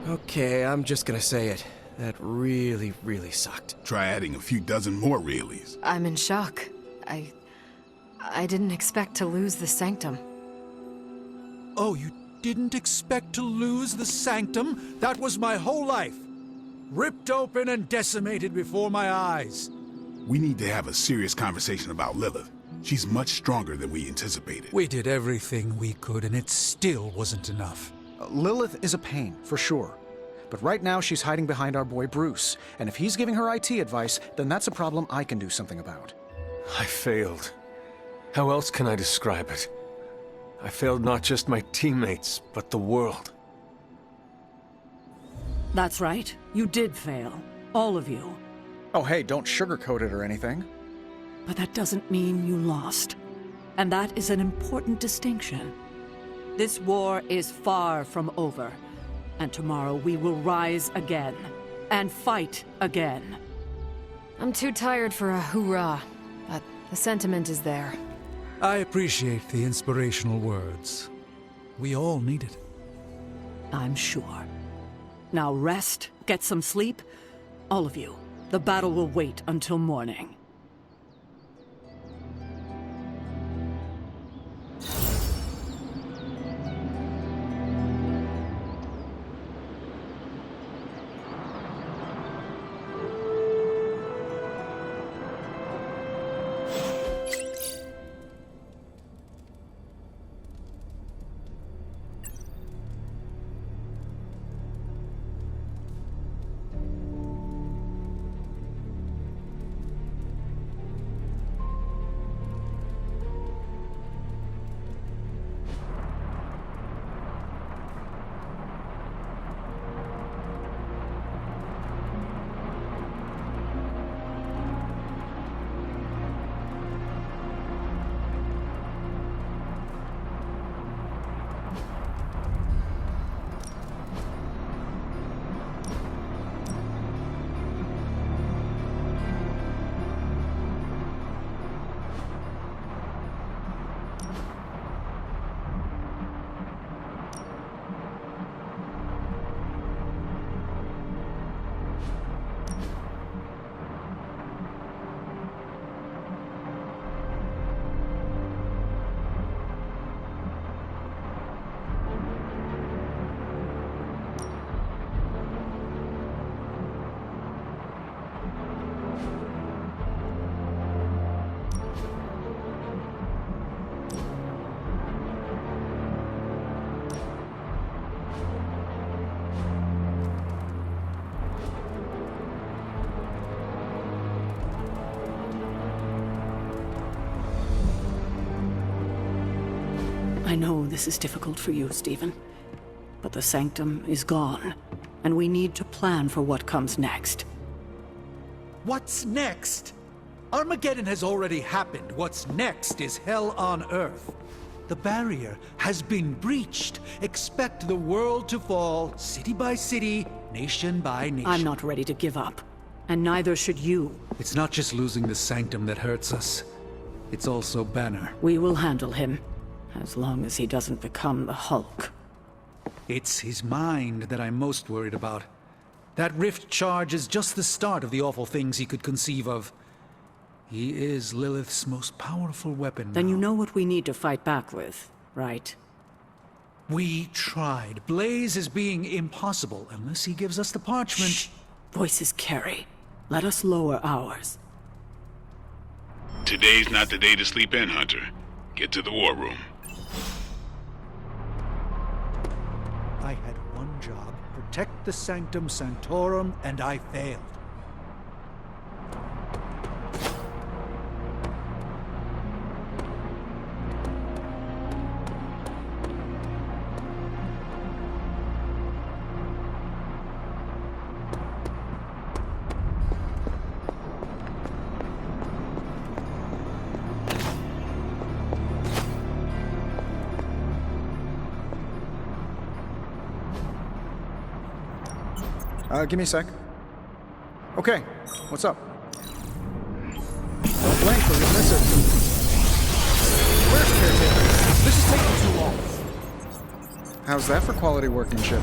Okay, I'm just gonna say it. That really, really sucked. Try adding a few dozen more reallys. I'm in shock. I didn't expect to lose the sanctum. Oh, you didn't expect to lose the sanctum? That was my whole life. Ripped open and decimated before my eyes. We need to have a serious conversation about Lilith. She's much stronger than we anticipated. We did everything we could, and it still wasn't enough. Lilith is a pain, for sure. But right now she's hiding behind our boy Bruce, and if he's giving her IT advice, then that's a problem I can do something about. I failed. How else can I describe it? I failed not just my teammates, but the world. That's right. You did fail. All of you. Oh hey, don't sugarcoat it or anything. But that doesn't mean you lost. And that is an important distinction. This war is far from over. And tomorrow we will rise again. And fight again. I'm too tired for a hoorah, but the sentiment is there. I appreciate the inspirational words. We all need it. I'm sure. Now rest, get some sleep. All of you. The battle will wait until morning. I know this is difficult for you, Stephen. But the Sanctum is gone, and we need to plan for what comes next. What's next? Armageddon has already happened. What's next is hell on Earth. The barrier has been breached. Expect the world to fall, city by city, nation by nation. I'm not ready to give up, and neither should you. It's not just losing the Sanctum that hurts us. It's also Banner. We will handle him, as long as he doesn't become the Hulk. It's his mind that I'm most worried about. That rift charge is just the start of the awful things he could conceive of. He is Lilith's most powerful weapon Then now. you know what we need to fight back with, right? We tried. Blaze is being impossible unless he gives us the parchment. Shh. Voices carry. Let us lower ours. Today's not the day to sleep in, Hunter. Get to the war room. I had one job, protect the Sanctum Sanctorum, and I failed. Give me a sec. Okay, what's up? Don't blink or you'll miss it. Where's Caretaker? This is taking too long. How's that for quality workmanship?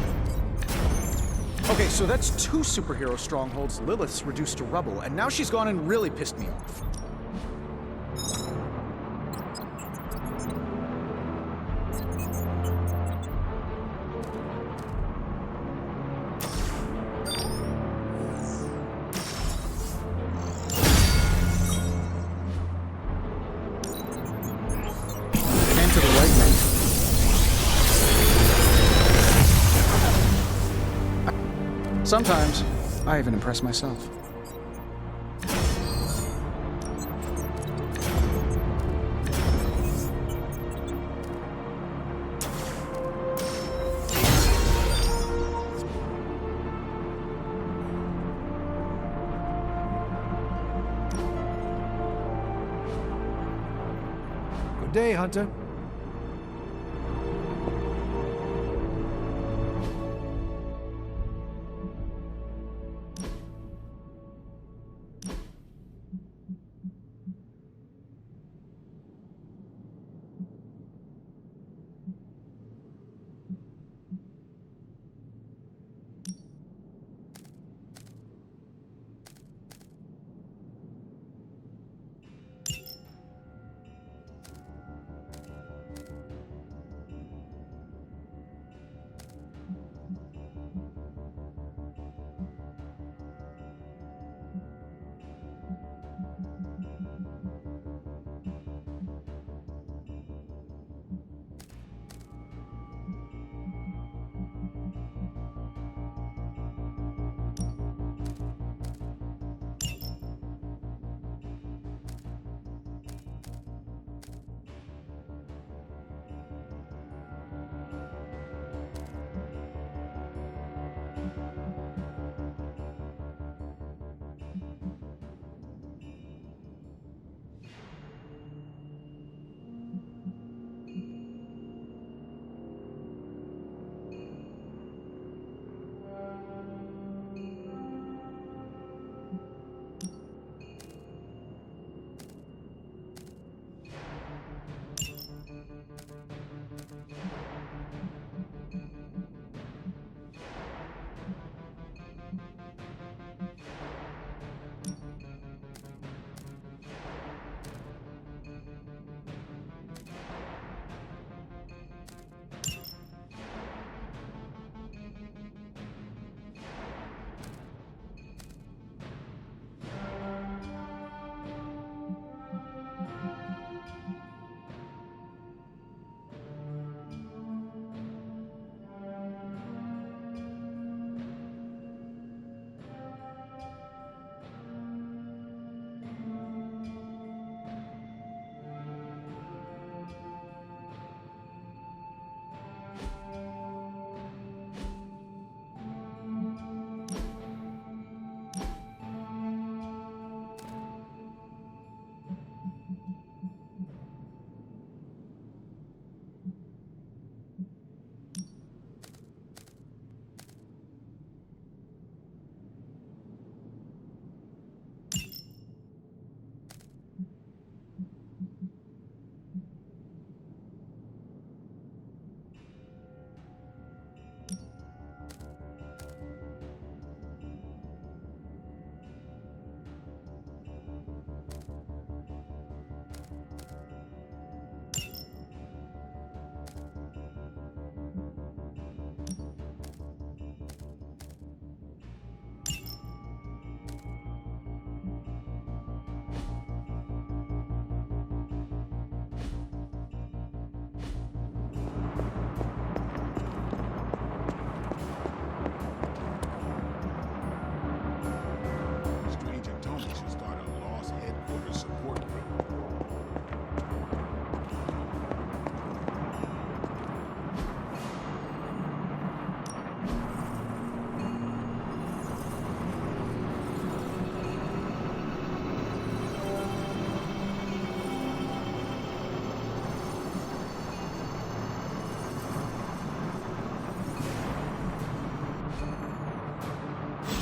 Okay, so that's 2 superhero strongholds Lilith's reduced to rubble, and now she's gone and really pissed me off. Came to the right man. Sometimes, I even impress myself. Good day, Hunter.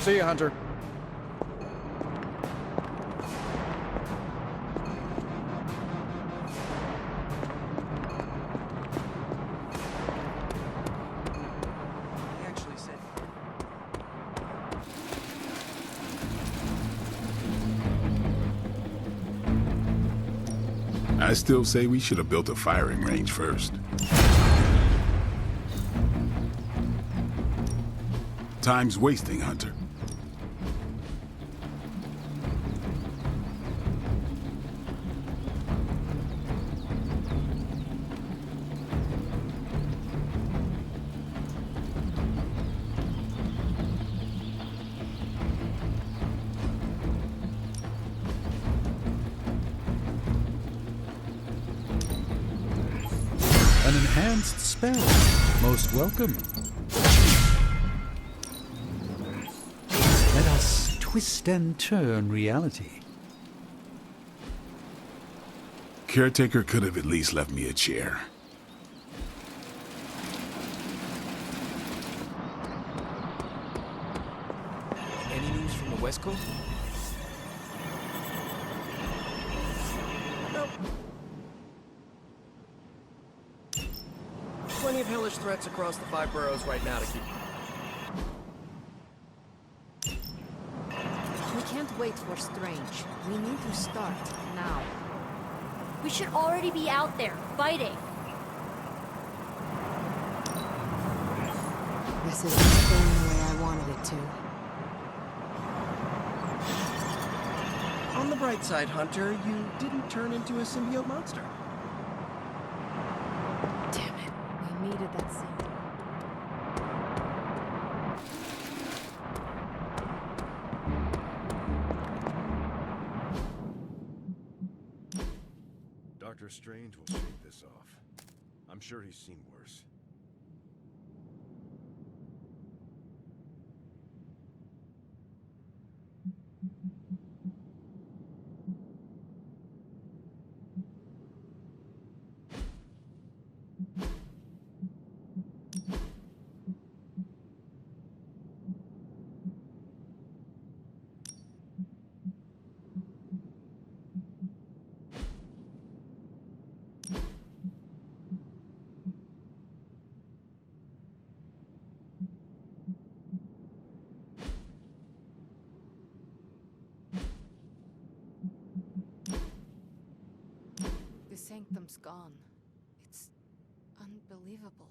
See ya, Hunter. He actually said I still say we should have built a firing range first. Time's wasting, Hunter. An enhanced spell. Most welcome. Let us twist and turn reality. Caretaker could have at least left me a chair. Any news from the West Coast? Nope. Plenty of hellish threats across the 5 boroughs right now to keep... We can't wait for Strange. We need to start now. We should already be out there, fighting. This isn't going the way I wanted it to. On the bright side, Hunter, you didn't turn into a symbiote monster. Damn it. We needed that scene. Doctor Strange will shake this off. I'm sure he's seen worse. The sanctum's gone. It's unbelievable.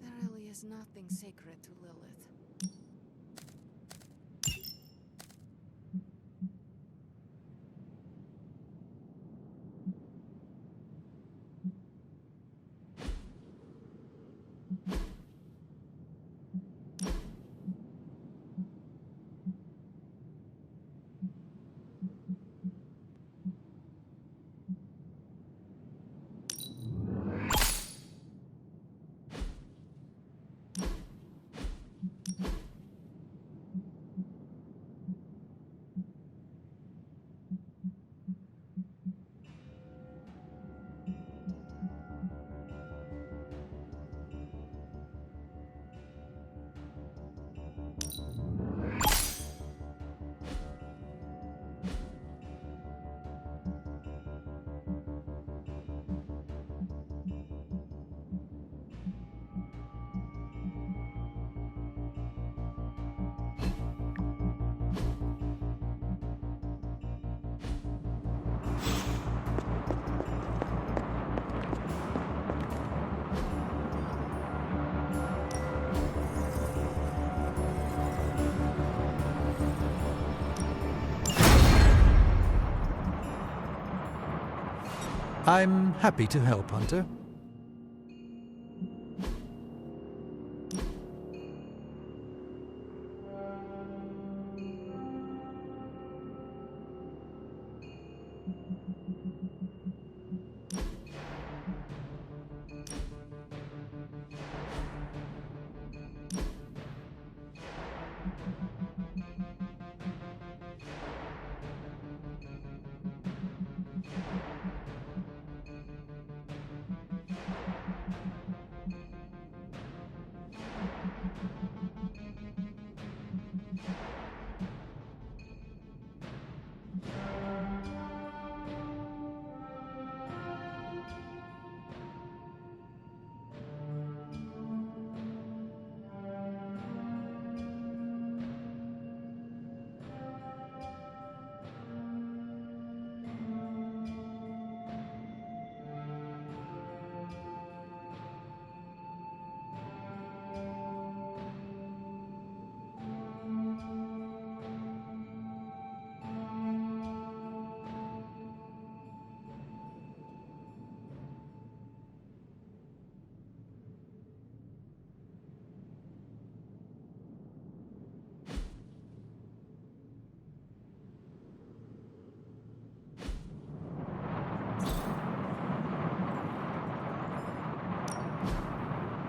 There really is nothing sacred to Lilith. I'm happy to help, Hunter.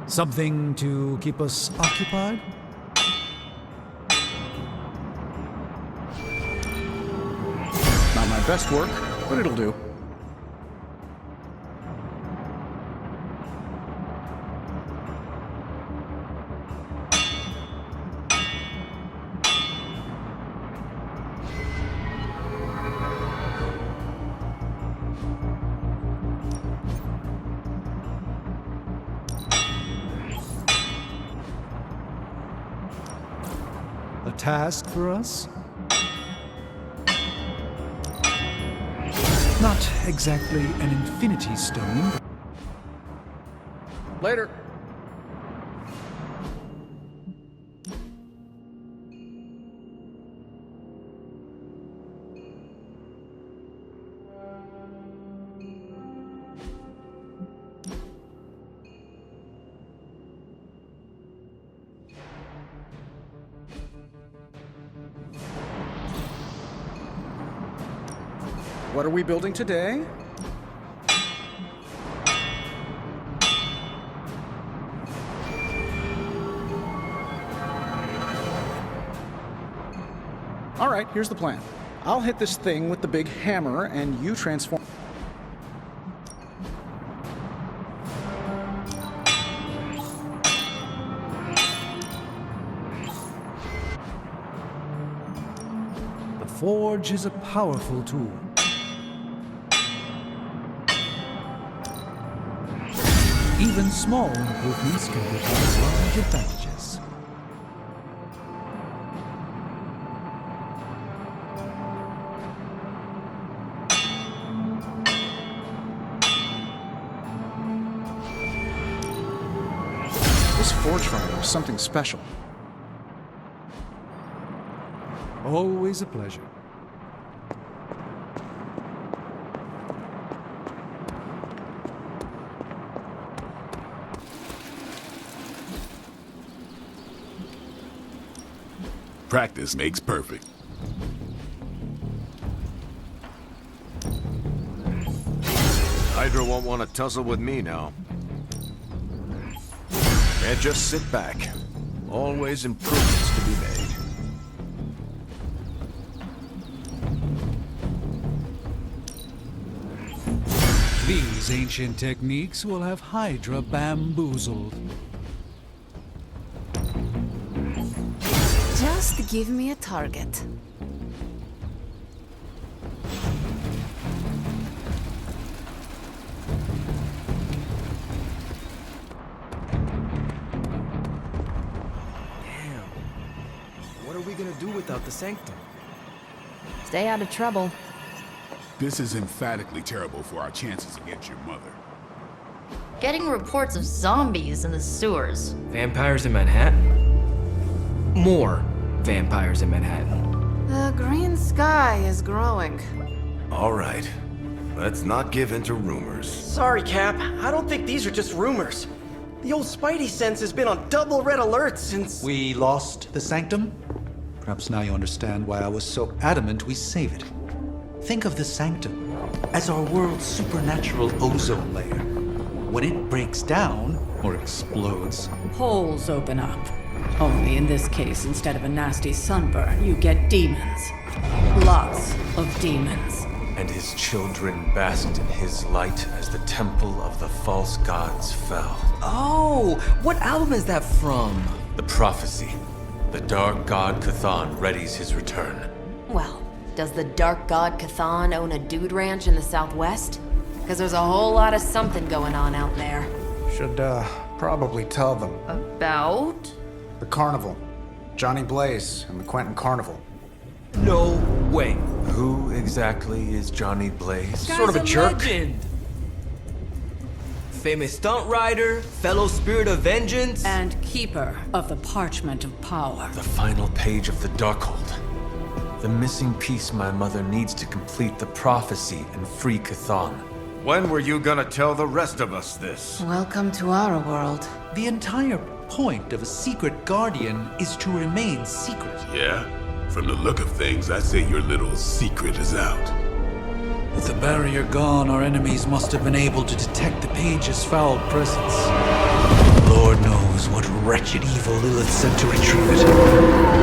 Something to keep us occupied? Not my best work, but it'll do. A task for us? Not exactly an infinity stone. Later. What are we building today? All right, here's the plan. I'll hit this thing with the big hammer, and you transform... The forge is a powerful tool. Even small improvements can provide large advantages. This forge fire is something special. Always a pleasure. Practice makes perfect. Hydra won't want to tussle with me now. And just sit back. Always improvements to be made. These ancient techniques will have Hydra bamboozled. Just give me a target. What are we gonna do without the Sanctum? Stay out of trouble. This is emphatically terrible for our chances against your mother. Getting reports of zombies in the sewers. Vampires in Manhattan? More vampires in Manhattan. The green sky is growing. All right. Let's not give in to rumors. Sorry, Cap. I don't think these are just rumors. The old Spidey sense has been on double red alert since... We lost the Sanctum? Perhaps now you understand why I was so adamant we save it. Think of the Sanctum as our world's supernatural ozone layer. When it breaks down, or explodes, Holes open up. Only in this case, instead of a nasty sunburn, you get demons. Lots of demons. And his children basked in his light as the temple of the false gods fell. Oh, what album is that from? The prophecy. The dark god Cthon readies his return. Well, does the dark god Cthon own a dude ranch in the southwest? Because there's a whole lot of something going on out there. Should, probably tell them. About? The carnival. Johnny Blaze and the Quentin Carnival. No way. Who exactly is Johnny Blaze? Sort of a jerk. Legend. Famous stunt rider, fellow spirit of vengeance. And keeper of the parchment of power. The final page of the Darkhold. The missing piece my mother needs to complete the prophecy and free Cthon. When were you gonna tell the rest of us this? Welcome to our world. the entire point of a secret guardian is to remain secret. Yeah? From the look of things, I'd say your little secret is out. With the barrier gone, our enemies must have been able to detect the page's foul presence. Lord wretched evil Lilith sent to retrieve it.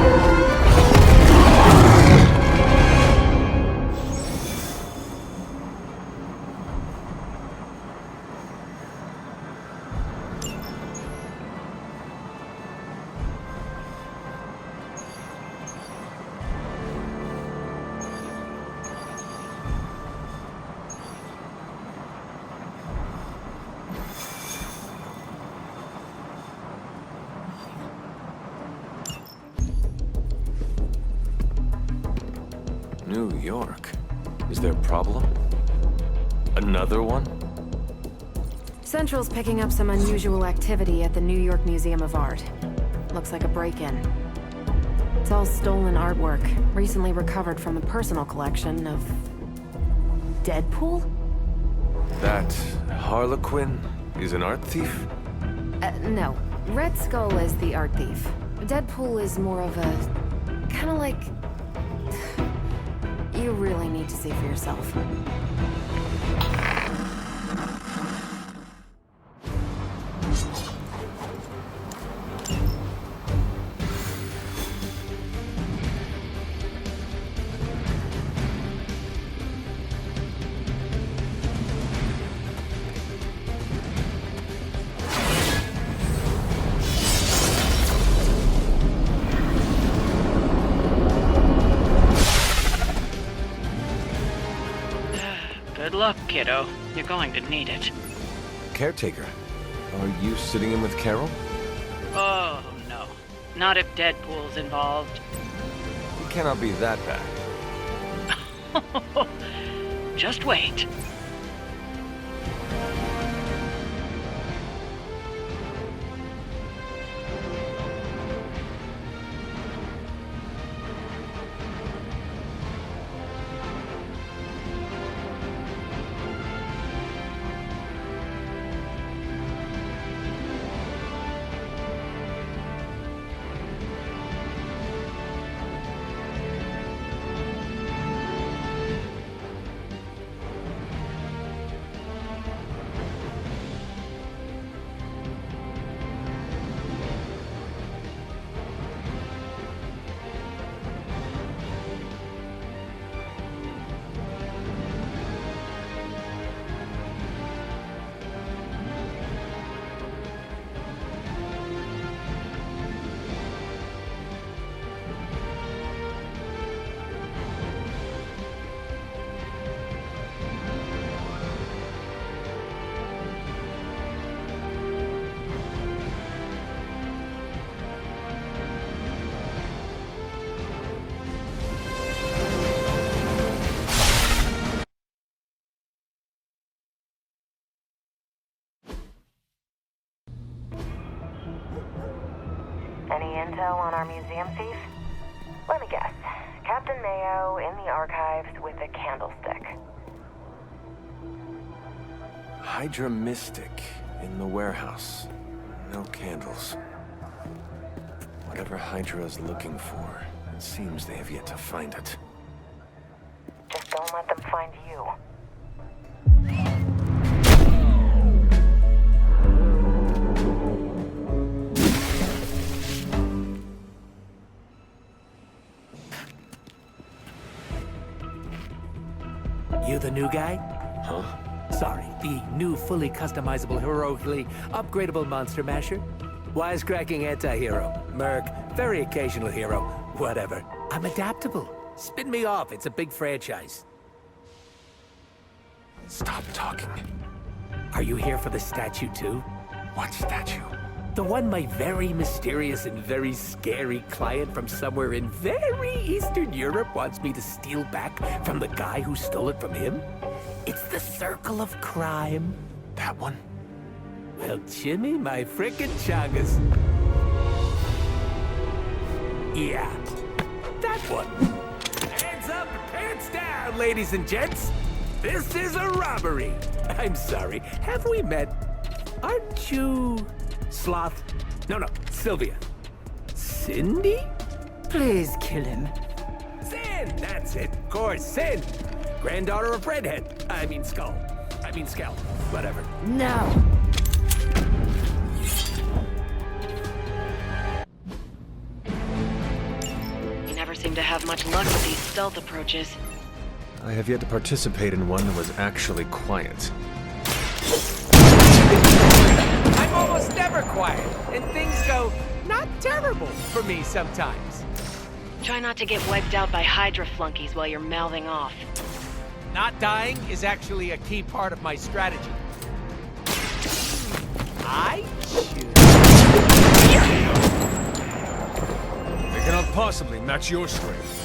New York? Is there a problem? Another one? Central's picking up some unusual activity at the New York Museum of Art. Looks like a break-in. It's all stolen artwork, recently recovered from a personal collection of... Deadpool? That Harlequin is an art thief? No. Red Skull is the art thief. Deadpool is more of a... kinda like... You really need to see for yourself. Good luck, kiddo. You're going to need it. Caretaker, are you sitting in with Carol? Oh, no. Not if Deadpool's involved. It cannot be that bad. Just wait. Any intel on our museum thief? Let me guess. Captain Mayo in the archives with a candlestick. Hydra Mystic in the warehouse. No candles. Whatever Hydra is looking for, it seems they have yet to find it. Just don't let them find you. You the new guy? Huh? Sorry, the new fully customizable, heroically upgradable monster masher? Wisecracking anti-hero. Merc, very occasional hero. Whatever. I'm adaptable. Spin me off, it's a big franchise. Stop talking. Are you here for the statue too? What statue? The one my very mysterious and very scary client from somewhere in very Eastern Europe wants me to steal back from the guy who stole it from him? It's the Circle of Crime. That one? Well, Jimmy, my frickin' chungus. Yeah, that one. Hands up, pants down, ladies and gents. This is a robbery. I'm sorry, have we met? Aren't you... Sloth? No, Sylvia. Cindy? Please kill him. Sin! That's it, of course, Sin. Granddaughter of Redhead. I mean Skull. Whatever. No. seem to have much luck with these stealth approaches. I have yet to participate in one that was actually quiet. I'm almost never quiet, and things go not terrible for me sometimes. Try not to get wiped out by Hydra flunkies while you're mouthing off. Not dying is actually a key part of my strategy. I choose. They cannot possibly match your strength.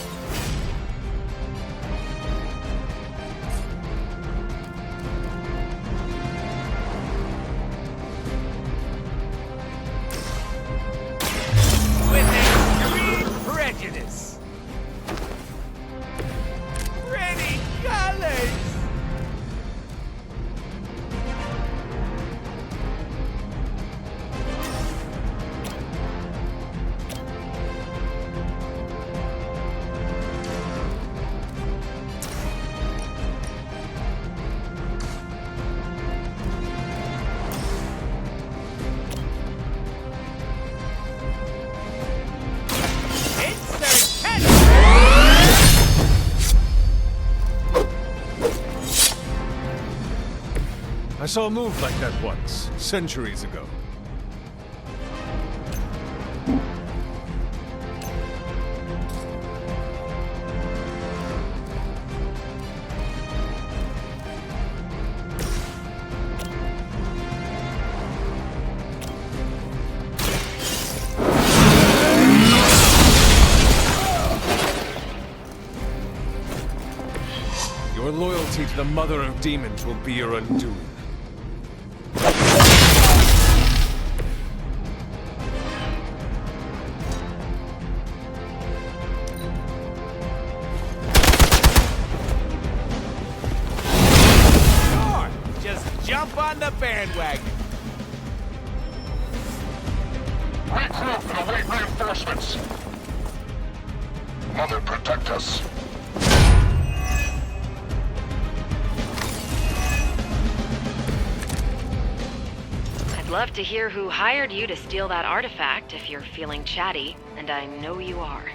With extreme prejudice. Pretty colors. I saw a move like that once, centuries ago. Your loyalty to the Mother of Demons will be your undoing. Sure, just jump on the bandwagon. Regroup and await reinforcements. Mother, protect us. I'd love to hear who hired you to steal that artifact if you're feeling chatty, and I know you are.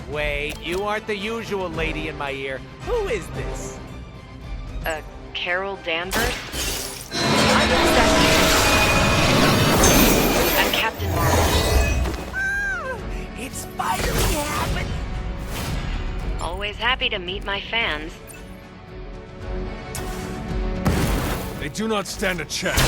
Wait, you aren't the usual lady in my ear. Who is this? Carol Danvers? I'm Captain Marvel. It's finally happening! Always happy to meet my fans. They do not stand a chance.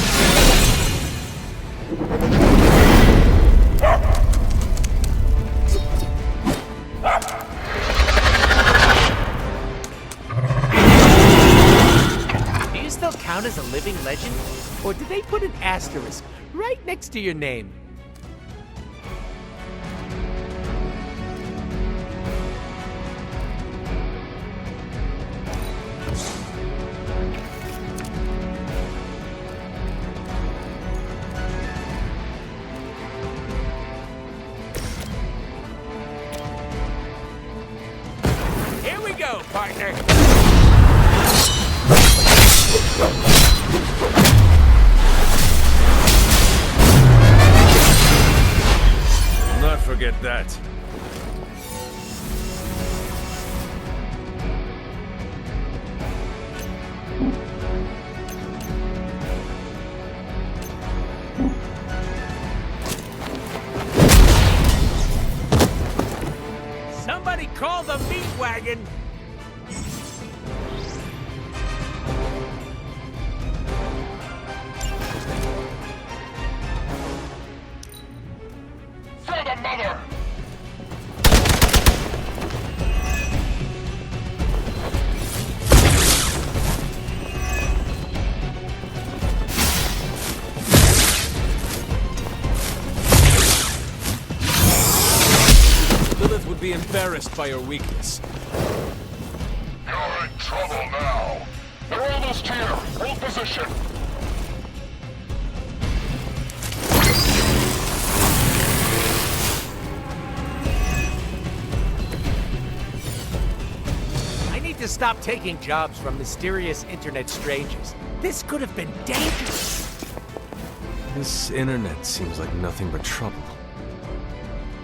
Do you still count as a living legend? Or did they put an asterisk right next to your name? Here we go, partner! Will not forget that. Somebody call the meat wagon! For the Mother! Lilith would be embarrassed by your weakness. You're in trouble now. We're almost here. Hold position. I need to stop taking jobs from mysterious internet strangers. This could have been dangerous. This internet seems like nothing but trouble.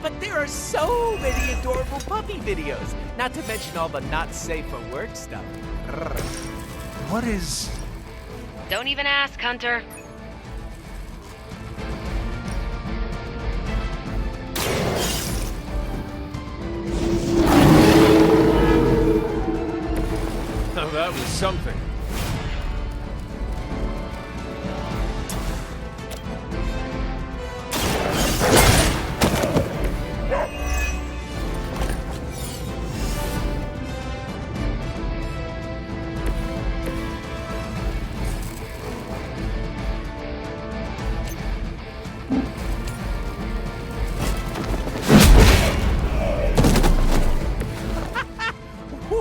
But there are so many adorable puppy videos, not to mention all the not safe for work stuff. What is... Don't even ask, Hunter. Now that was something.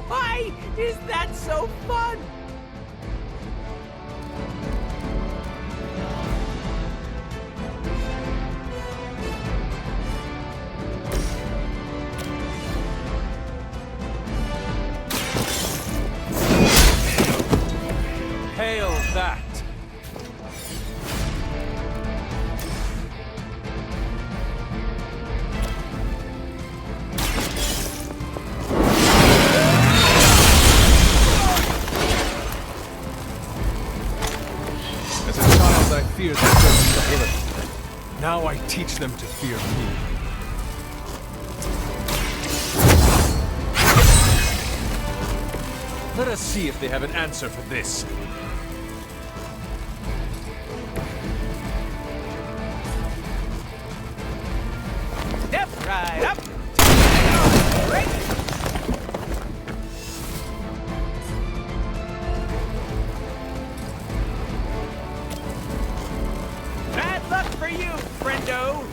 Why is that so fun? Hail that! As a child, I feared the presence of Lilith. Now I teach them to fear me. Let us see if they have an answer for this. Step right up. Right. Bad luck for you, friendo.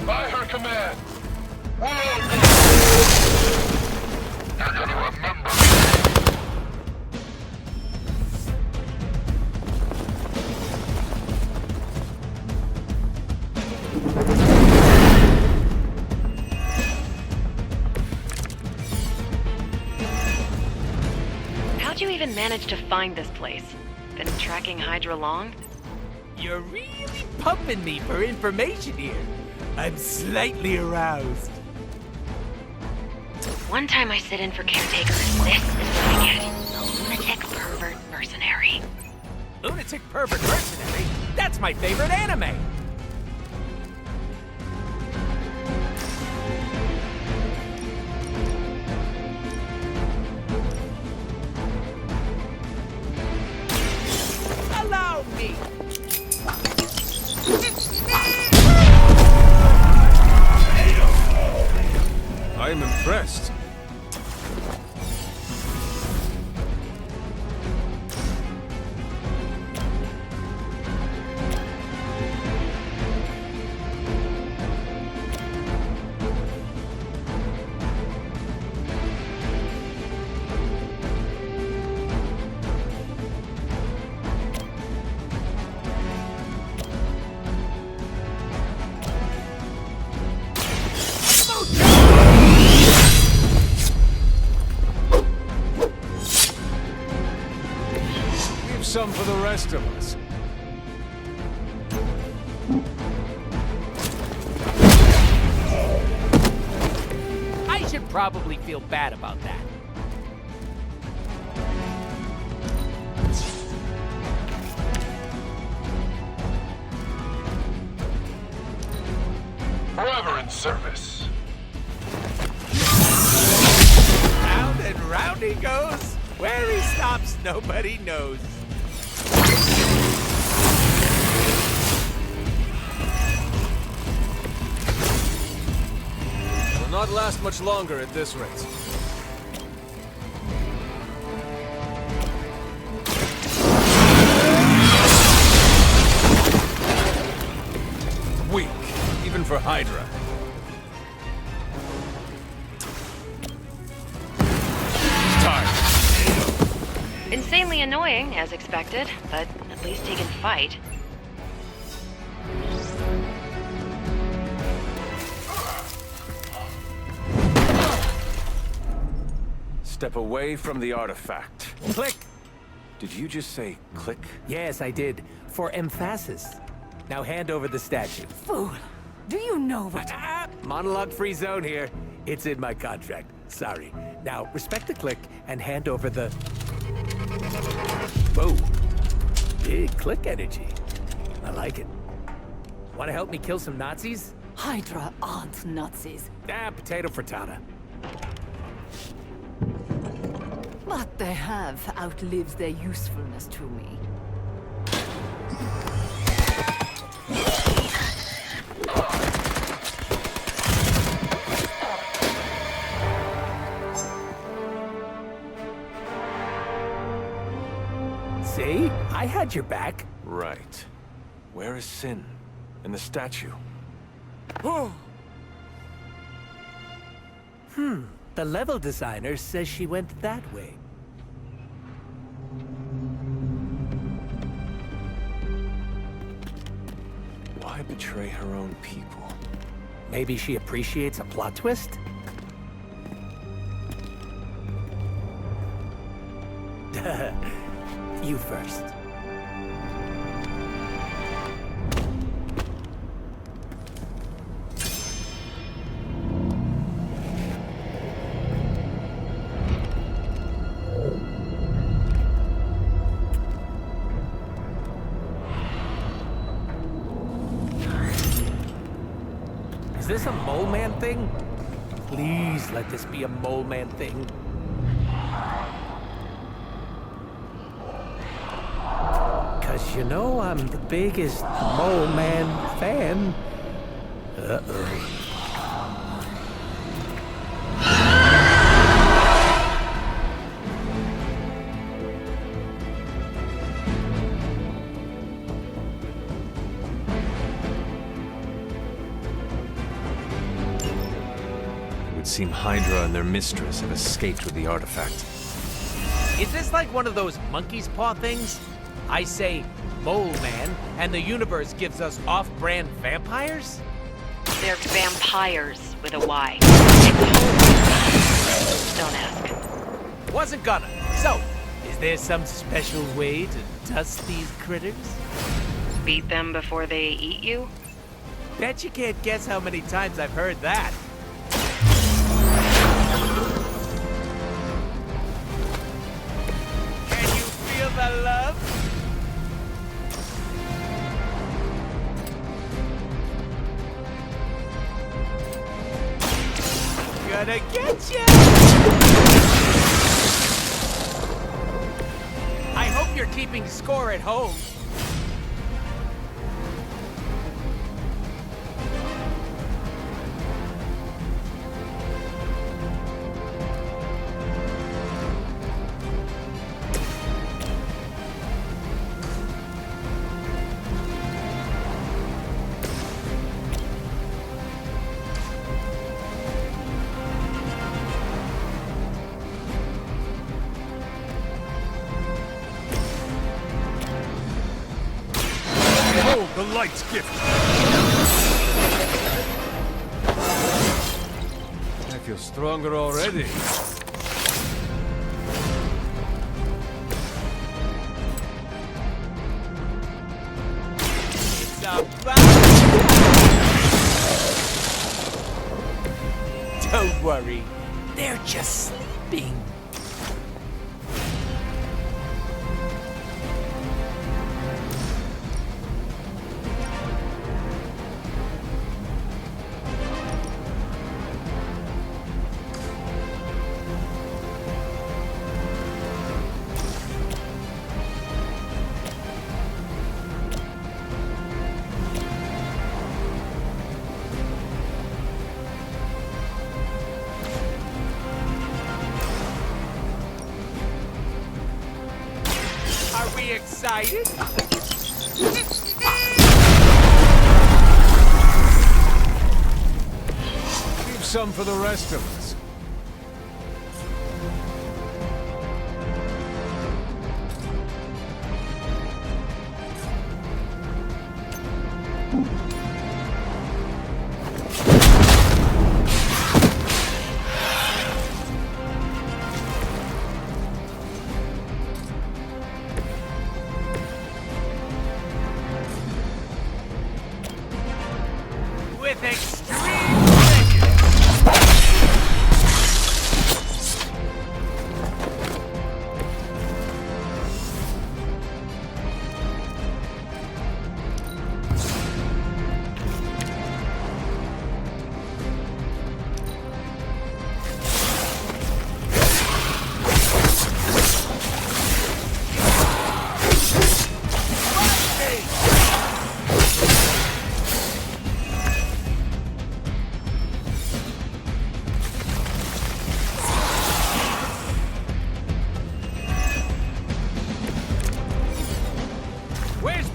By her command, we'll go. You're gonna remember me. How'd you even manage to find this place? Been tracking Hydra long? You're really pumping me for information here. I'm slightly aroused. One time I sit in for caretakers, this is what I get. A lunatic pervert mercenary. Lunatic pervert mercenary? That's my favorite anime. Allow me. I am impressed. Some for the rest of us. I should probably feel bad about that. Forever in service. Round and round he goes. Where he stops, nobody knows. Will not last much longer at this rate. Weak, even for Hydra. Insanely annoying, as expected, but at least he can fight. Step away from the artifact. Click. Did you just say click? Yes, I did. For emphasis. Now hand over the statue. Fool! Do you know what... Monologue-free zone here. It's in my contract. Sorry. Now, respect the click and hand over the... Whoa. Big click energy. I like it. Want to help me kill some Nazis? Hydra aren't Nazis. Potato frittata. What they have outlives their usefulness to me. See? I had your back. Right. Where is Sin? And the statue? The level designer says she went that way. Why betray her own people? Maybe she appreciates a plot twist? You first. Is this a mole man thing? Please let this be a mole man thing. Cause you know I'm the biggest mole man fan. Uh-oh. It would seem Hydra and their mistress have escaped with the artifact. Is this like one of those monkey's paw things? I say mole man, and the universe gives us off-brand vampires? They're vampires with a Y. Don't ask. Wasn't gonna. So, is there some special way to dust these critters? Beat them before they eat you? Bet you can't guess how many times I've heard that. Can you feel the love? Gonna get you! I hope you're keeping score at home. The light's gift. I feel stronger already. It's about... Don't worry, they're just sleeping. Are we excited? Leave some for the rest of us.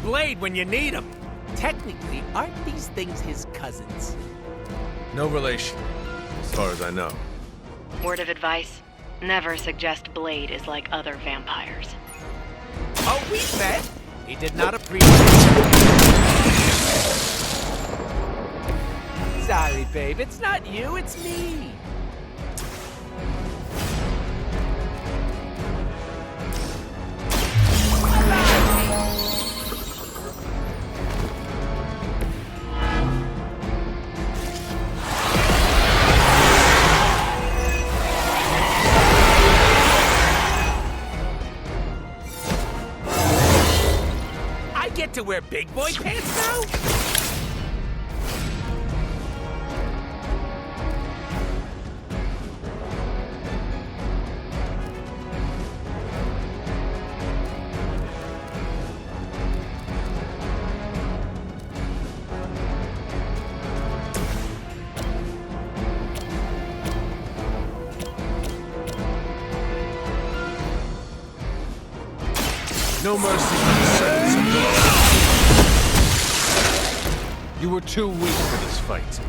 Blade when you need him. Technically, aren't these things his cousins? No relation, as far as I know. Word of advice: never suggest Blade is like other vampires. Oh, we met. He did not appreciate it. Sorry, babe. It's not you, it's me. To wear big boy pants now? No mercy for the servants of God. You were too weak for this fight.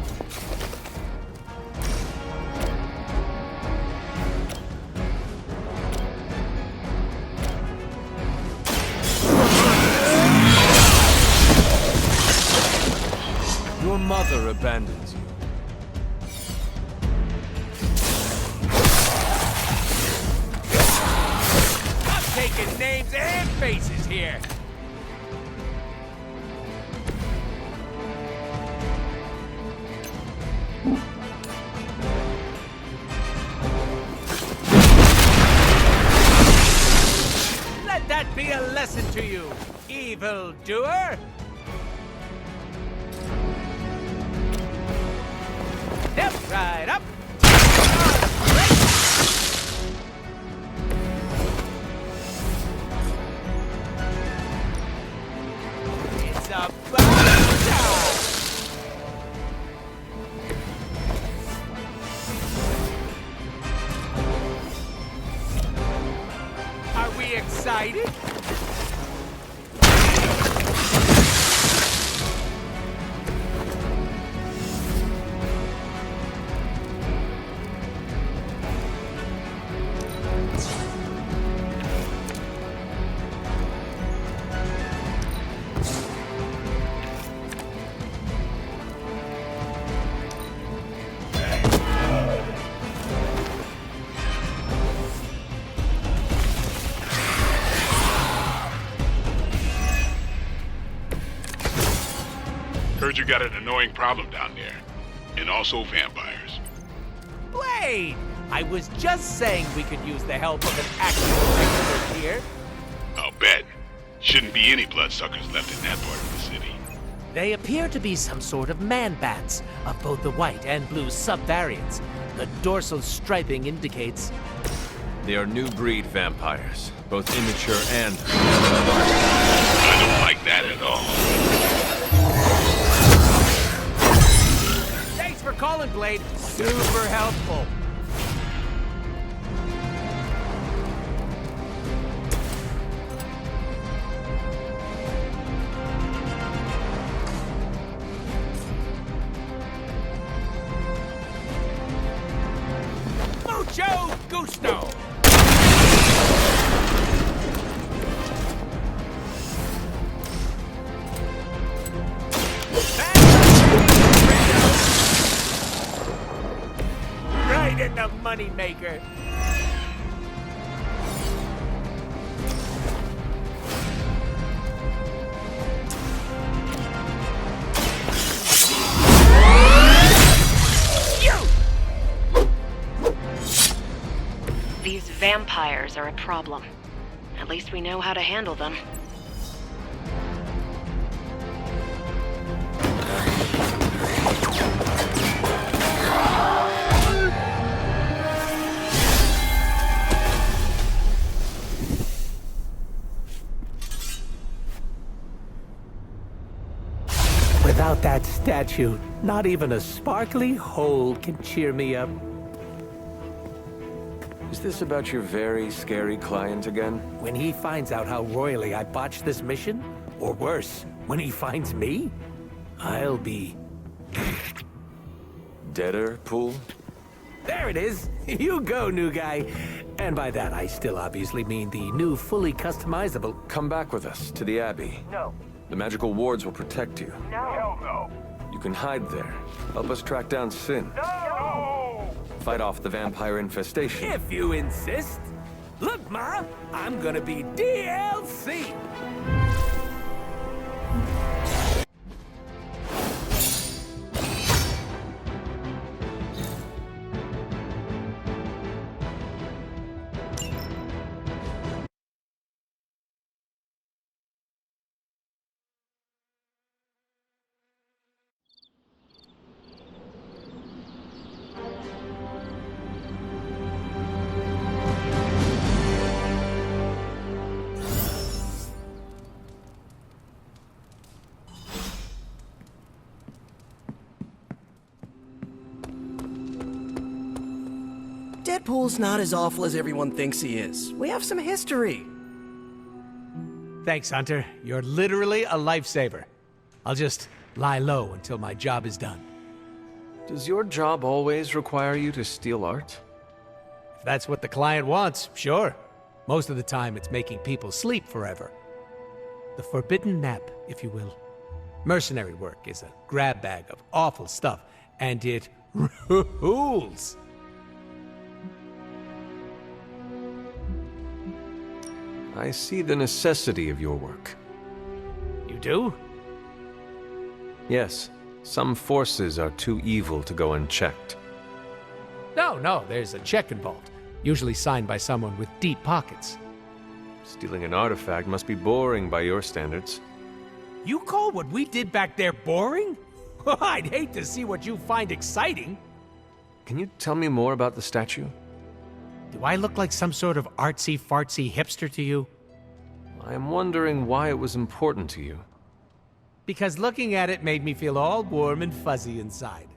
Your mother abandons you. I'm taking names and faces here. Let that be a lesson to you, evildoer. Step right up. It's about time. Are we excited? Heard you got an annoying problem down there. And also vampires. Blade! I was just saying we could use the help of an actual expert here. I'll bet. Shouldn't be any bloodsuckers left in that part of the city. They appear to be some sort of man-bats of both the white and blue subvariants. The dorsal striping indicates... They are new breed vampires, both immature and... I don't like that at all. Thanks for calling, Blade. Super helpful. Mucho gusto! Right in the moneymaker. These vampires are a problem. At least we know how to handle them. Without that statue, not even a sparkly hole can cheer me up. Is this about your very scary client again? When he finds out how royally I botched this mission, Or worse, when he finds me, I'll be... Deadpool? There it is! You go, new guy. And by that, I still obviously mean the new, fully customizable... Come back with us to the Abbey. No. The magical wards will protect you. No. Hell no. You can hide there. Help us track down Sin. No! Fight off the vampire infestation. If you insist. Look, Ma, I'm gonna be DLC. Deadpool's not as awful as everyone thinks he is. We have some history. Thanks, Hunter. You're literally a lifesaver. I'll just lie low until my job is done. Does your job always require you to steal art? If that's what the client wants, sure. Most of the time, it's making people sleep forever. The forbidden nap, if you will. Mercenary work is a grab bag of awful stuff, and it rules. I see the necessity of your work. You do? Yes, some forces are too evil to go unchecked. No, there's a check involved. Usually signed by someone with deep pockets. Stealing an artifact must be boring by your standards. You call what we did back there boring? I'd hate to see what you find exciting. Can you tell me more about the statue? Do I look like some sort of artsy-fartsy hipster to you? I am wondering why it was important to you. Because looking at it made me feel all warm and fuzzy inside.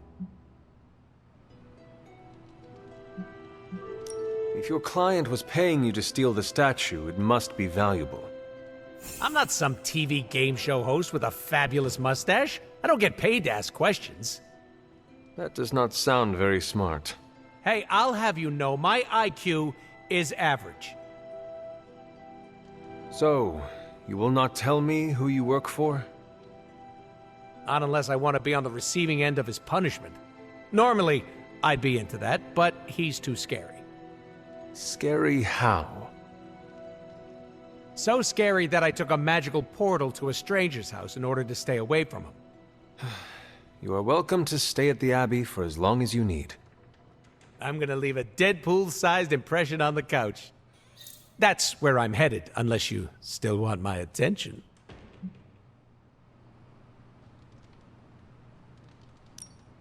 If your client was paying you to steal the statue, it must be valuable. I'm not some TV game show host with a fabulous mustache. I don't get paid to ask questions. That does not sound very smart. Hey, I'll have you know my IQ is average. So, you will not tell me who you work for? Not unless I want to be on the receiving end of his punishment. Normally, I'd be into that, but he's too scary. Scary how? So scary that I took a magical portal to a stranger's house in order to stay away from him. You are welcome to stay at the Abbey for as long as you need. I'm gonna leave a Deadpool-sized impression on the couch. That's where I'm headed, unless you still want my attention.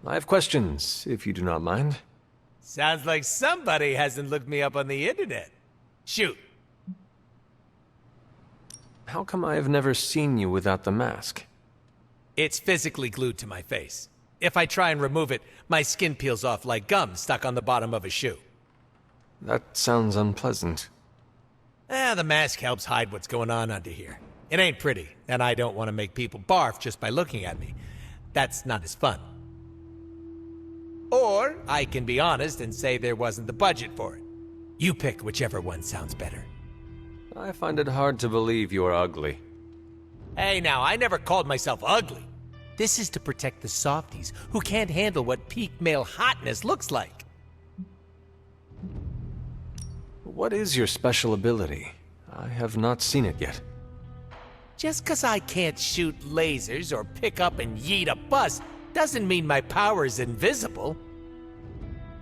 I have questions, if you do not mind. Sounds like somebody hasn't looked me up on the internet. Shoot. How come I have never seen you without the mask? It's physically glued to my face. If I try and remove it, my skin peels off like gum stuck on the bottom of a shoe. That sounds unpleasant. The mask helps hide what's going on under here. It ain't pretty, and I don't want to make people barf just by looking at me. That's not as fun. Or I can be honest and say there wasn't the budget for it. You pick whichever one sounds better. I find it hard to believe you are ugly. Hey now, I never called myself ugly. This is to protect the softies who can't handle what peak male hotness looks like. What is your special ability? I have not seen it yet. Just 'cause I can't shoot lasers or pick up and yeet a bus doesn't mean my power is invisible.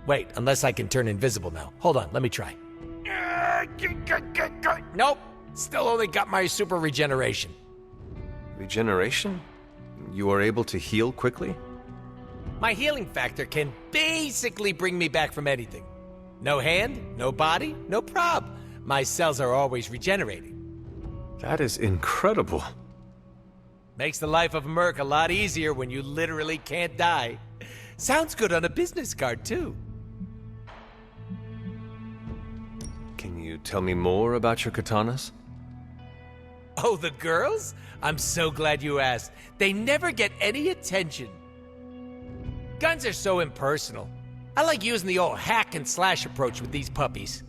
Wait, unless I can turn invisible now. Hold on, let me try. Nope, still only got my super regeneration. Regeneration? You are able to heal quickly? My healing factor can basically bring me back from anything. No hand, no body, no prob. My cells are always regenerating. That is incredible. Makes the life of a merc a lot easier when you literally can't die. Sounds good on a business card, too. Can you tell me more about your katanas? Oh, the girls? I'm so glad you asked. They never get any attention. Guns are so impersonal. I like using the old hack and slash approach with these puppies.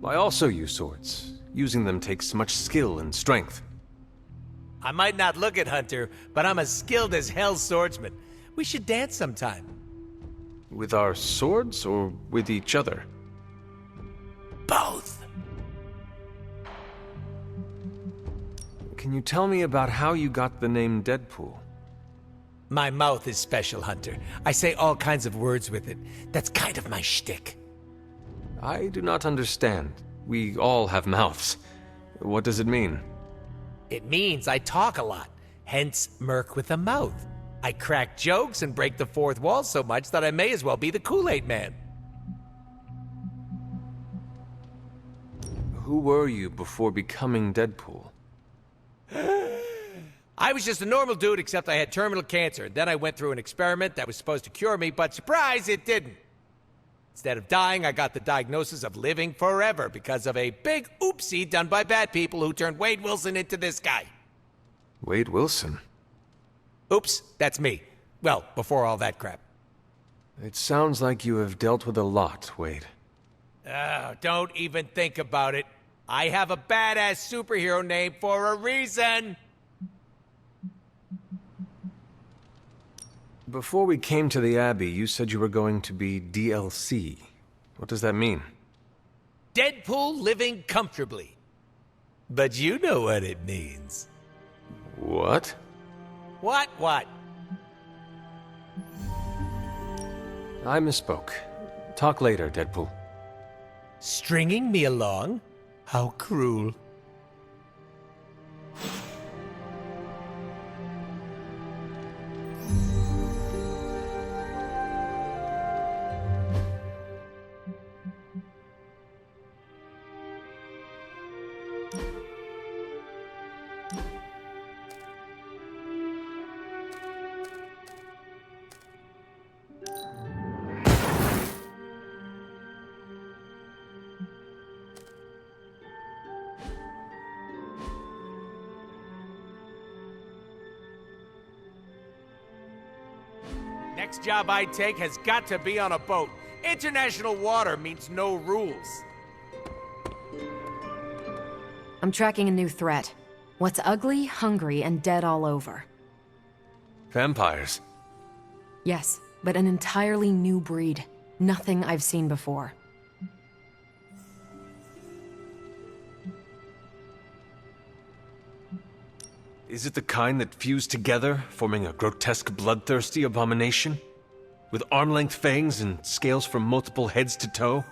I also use swords. Using them takes much skill and strength. I might not look it, Hunter, but I'm as skilled as hell swordsman. We should dance sometime. With our swords or with each other? Both. Can you tell me about how you got the name Deadpool? My mouth is special, Hunter. I say all kinds of words with it. That's kind of my shtick. I do not understand. We all have mouths. What does it mean? It means I talk a lot, hence Merc with a mouth. I crack jokes and break the fourth wall so much that I may as well be the Kool-Aid Man. Who were you before becoming Deadpool? I was just a normal dude, except I had terminal cancer. Then I went through an experiment that was supposed to cure me, but surprise, it didn't. Instead of dying, I got the diagnosis of living forever because of a big oopsie done by bad people who turned Wade Wilson into this guy. Wade Wilson? Oops, that's me. Well, before all that crap. It sounds like you have dealt with a lot, Wade. Don't even think about it. I have a badass superhero name for a reason. Before we came to the Abbey, you said you were going to be DLC. What does that mean? Deadpool living comfortably. But you know what it means. What? What? I misspoke. Talk later, Deadpool. Stringing me along? How cruel. Next job I take has got to be on a boat. International water means no rules. I'm tracking a new threat. What's ugly, hungry, and dead all over. Vampires? Yes, but an entirely new breed. Nothing I've seen before. Is it the kind that fuse together, forming a grotesque, bloodthirsty abomination? With arm-length fangs and scales from multiple heads to toe?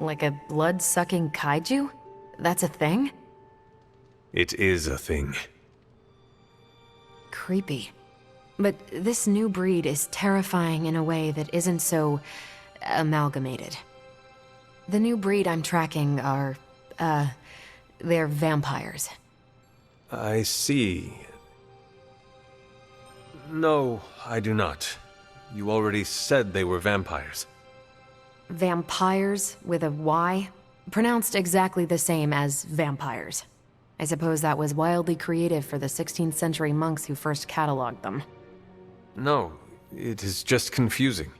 Like a blood-sucking kaiju? That's a thing? It is a thing. Creepy. But this new breed is terrifying in a way that isn't so amalgamated. The new breed I'm tracking are, they're vampires. I see. No, I do not. You already said they were vampires. Vampires with a Y? Pronounced exactly the same as vampires. I suppose that was wildly creative for the 16th century monks who first cataloged them. No, it is just confusing.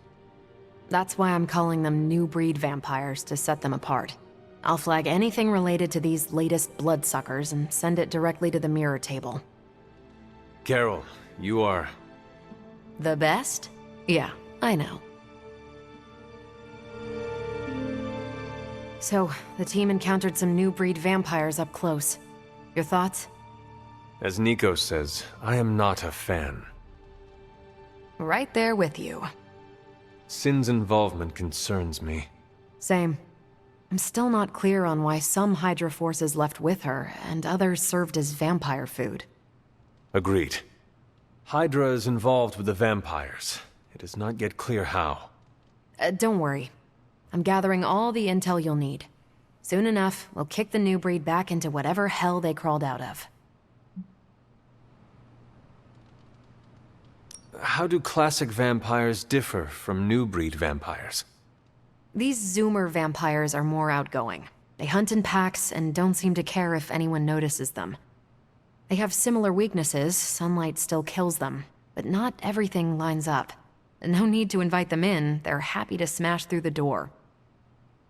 That's why I'm calling them new breed vampires, to set them apart. I'll flag anything related to these latest bloodsuckers and send it directly to the mirror table. Carol, you are... The best? Yeah, I know. So, the team encountered some new breed vampires up close. Your thoughts? As Nico says, I am not a fan. Right there with you. Sin's involvement concerns me. Same. I'm still not clear on why some Hydra forces left with her, and others served as vampire food. Agreed. Hydra is involved with the vampires. It is not yet clear how. Don't worry. I'm gathering all the intel you'll need. Soon enough, we'll kick the new breed back into whatever hell they crawled out of. How do classic vampires differ from new breed vampires? These Zoomer vampires are more outgoing. They hunt in packs and don't seem to care if anyone notices them. They have similar weaknesses, sunlight still kills them, but not everything lines up. No need to invite them in, they're happy to smash through the door.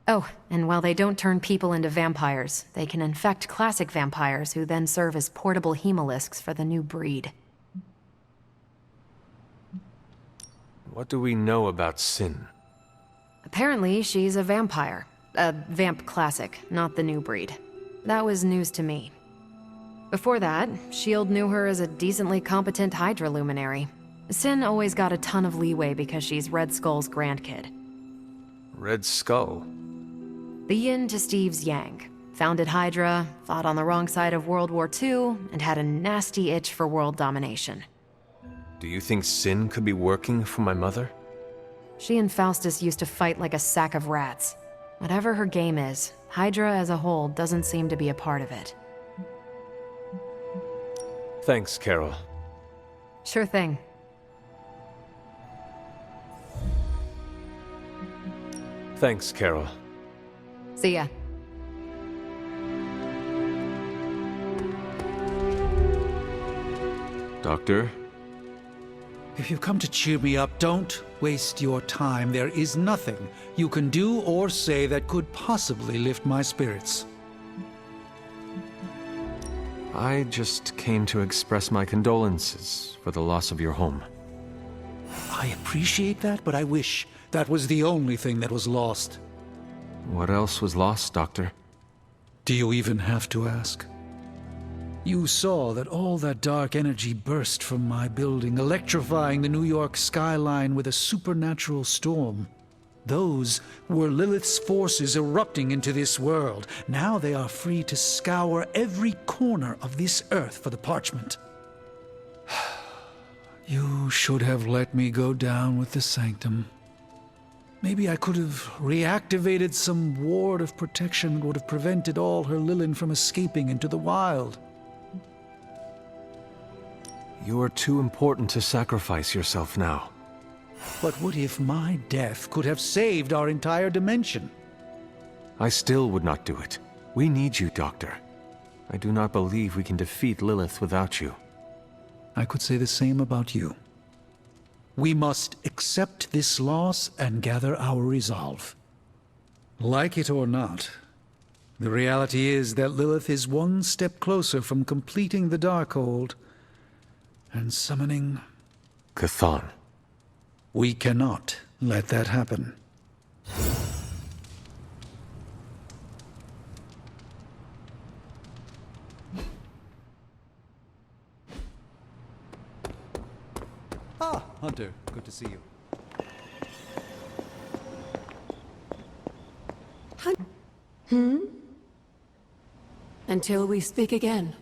Oh, and while they don't turn people into vampires, they can infect classic vampires who then serve as portable hemolisks for the new breed. What do we know about Sin? Apparently, she's a vampire. A vamp classic, not the new breed. That was news to me. Before that, S.H.I.E.L.D. knew her as a decently competent Hydra luminary. Sin always got a ton of leeway because she's Red Skull's grandkid. Red Skull? The yin to Steve's yang. Founded Hydra, fought on the wrong side of World War II, and had a nasty itch for world domination. Do you think Sin could be working for my mother? She and Faustus used to fight like a sack of rats. Whatever her game is, Hydra as a whole doesn't seem to be a part of it. Thanks, Carol. Sure thing. Thanks, Carol. See ya. Doctor? If you come to cheer me up, don't waste your time. There is nothing you can do or say that could possibly lift my spirits. I just came to express my condolences for the loss of your home. I appreciate that, but I wish that was the only thing that was lost. What else was lost, Doctor? Do you even have to ask? You saw that all that dark energy burst from my building, electrifying the New York skyline with a supernatural storm. Those were Lilith's forces erupting into this world. Now they are free to scour every corner of this earth for the parchment. You should have let me go down with the Sanctum. Maybe I could have reactivated some ward of protection that would have prevented all her Lilin from escaping into the wild. You are too important to sacrifice yourself now. But what if my death could have saved our entire dimension? I still would not do it. We need you, Doctor. I do not believe we can defeat Lilith without you. I could say the same about you. We must accept this loss and gather our resolve. Like it or not, the reality is that Lilith is one step closer from completing the Darkhold and summoning Chthon. We cannot let that happen. Ah, Hunter, good to see you. Until we speak again.